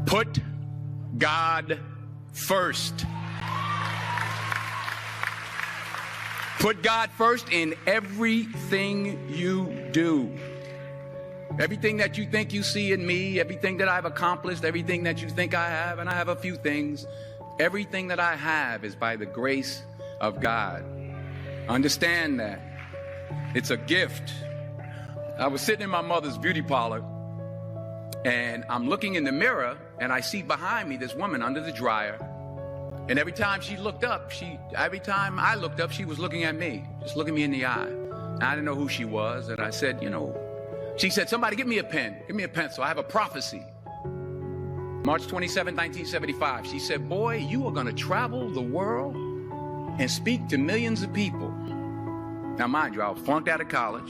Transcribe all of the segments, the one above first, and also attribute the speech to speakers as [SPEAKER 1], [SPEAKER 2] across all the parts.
[SPEAKER 1] Put God first. Put God first in everything you do. Everything that you think you see in me, everything that I've accomplished, everything that you think I have, and I have a few things, everything that I have is by the grace of God. Understand that. It's a gift. I was sitting in my mother's beauty parlor, and I'm looking in the mirror, and I see behind me this woman under the dryer. And every time I looked up, she was looking at me, just looking me in the eye. And I didn't know who she was, and I said, she said, somebody give me a pen, give me a pencil. I have a prophecy. March 27, 1975, she said, boy, you are going to travel the world and speak to millions of people. Now, mind you, I was flunked out of college.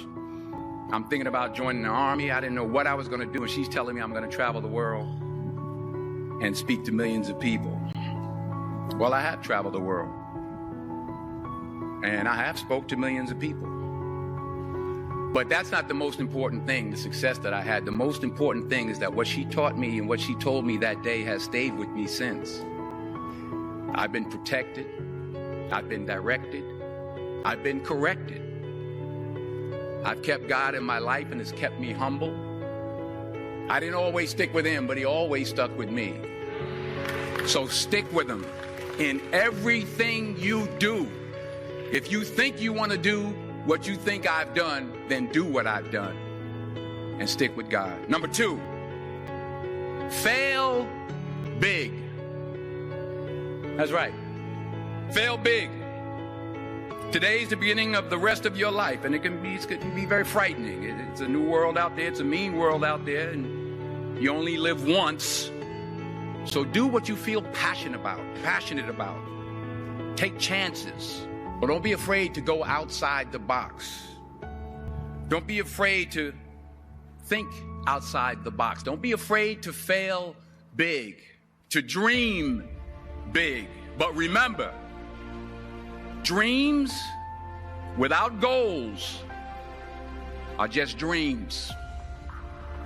[SPEAKER 1] I'm thinking about joining the army. I didn't know what I was going to do. And she's telling me I'm going to travel the world and speak to millions of people. Well, I have traveled the world. And I have spoke to millions of people. But that's not the most important thing, the success that I had. The most important thing is that what she taught me and what she told me that day has stayed with me since. I've been protected. I've been directed. I've been corrected. I've kept God in my life, and it's kept me humble. I didn't always stick with him, but he always stuck with me. So stick with him in everything you do. If you think you want to do what you think I've done, then do what I've done and stick with God. Number 2, fail big. That's right. Fail big. Today's the beginning of the rest of your life, and it can be very frightening. It's a new world out there. It's a mean world out there, and you only live once. So do what you feel passionate about. Take chances, but don't be afraid to go outside the box. Don't be afraid to think outside the box. Don't be afraid to fail big, to dream big. But remember, dreams without goals are just dreams,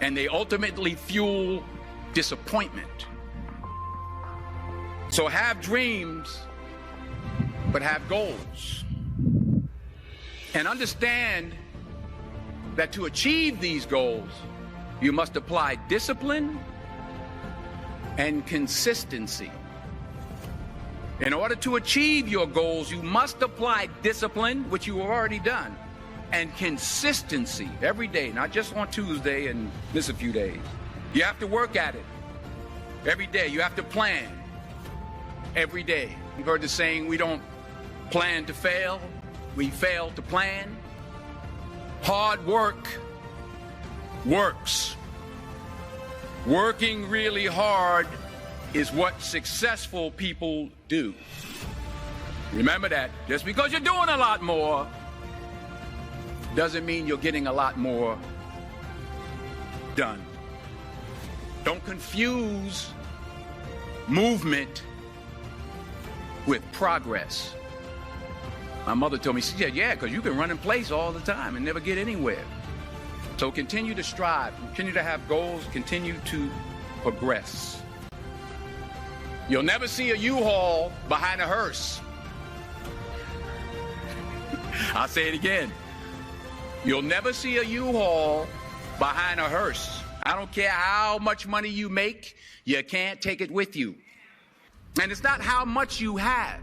[SPEAKER 1] and they ultimately fuel disappointment. So have dreams, but have goals. And understand that to achieve these goals, you must apply discipline and consistency. In order to achieve your goals, you must apply discipline, which you have already done, and consistency every day, not just on Tuesday and miss a few days. You have to work at it every day. You have to plan every day. You've heard the saying, we don't plan to fail, we fail to plan. Hard work works. Working really hard is what successful people do. Remember that. Just because you're doing a lot more doesn't mean you're getting a lot more done. Don't confuse movement with progress. My mother told me, she said, yeah, because you can run in place all the time and never get anywhere. So continue to strive, continue to have goals, continue to progress. You'll never see a U-Haul behind a hearse. I'll say it again. You'll never see a U-Haul behind a hearse. I don't care how much money you make, you can't take it with you. And it's not how much you have.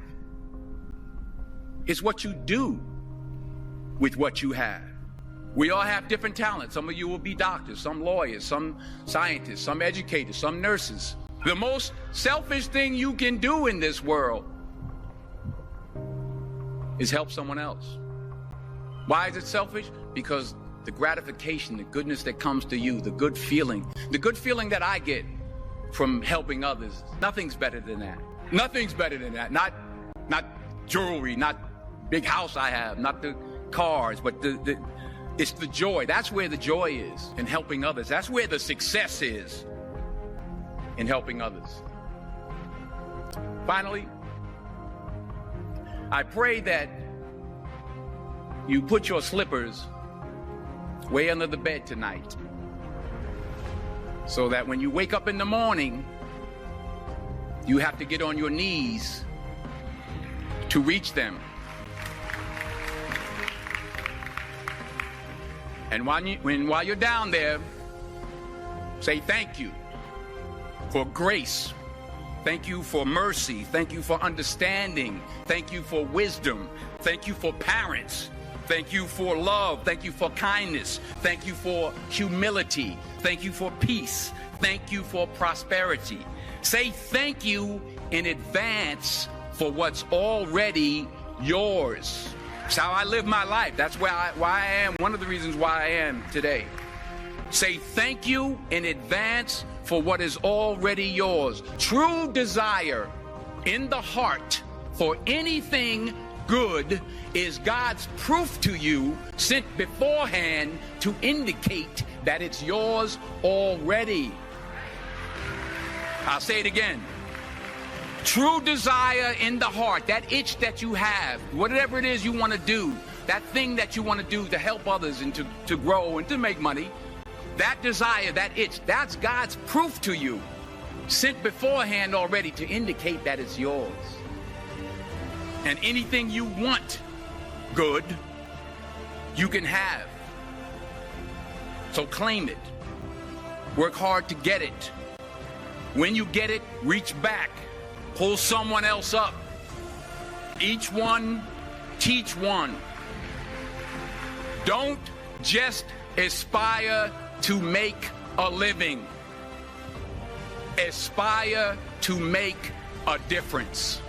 [SPEAKER 1] It's what you do with what you have. We all have different talents. Some of you will be doctors, some lawyers, some scientists, some educators, some nurses. The most selfish thing you can do in this world is help someone else. Why is it selfish? Because the gratification, the goodness that comes to you, the good feeling that I get from helping others, nothing's better than that. Nothing's better than that. Not jewelry, not big house I have, not the cars, but it's the joy. That's where the joy is, in helping others. That's where the success is, in helping others. Finally, I pray that you put your slippers way under the bed tonight, so that when you wake up in the morning, You have to get on your knees to reach them. And while you're down there, say thank you for grace. Thank you for mercy. Thank you for understanding. Thank you for wisdom. Thank you for parents. Thank you for love. Thank you for kindness. Thank you for humility. Thank you for peace. Thank you for prosperity. Say thank you in advance for what's already yours. That's how I live my life. That's why I am, one of the reasons why I am today. Say thank you in advance for what is already yours. True desire in the heart for anything good is God's proof to you, sent beforehand to indicate that it's yours already. I'll say it again. True desire in the heart, that itch that you have, whatever it is you want to do, that thing that you want to do to help others and to grow and to make money, that desire, that itch, that's God's proof to you, sent beforehand already to indicate that it's yours. And anything you want good, you can have. So claim it. Work hard to get it. When you get it, reach back. Pull someone else up. Each one, teach one. Don't just aspire to make a living. Aspire to make a difference.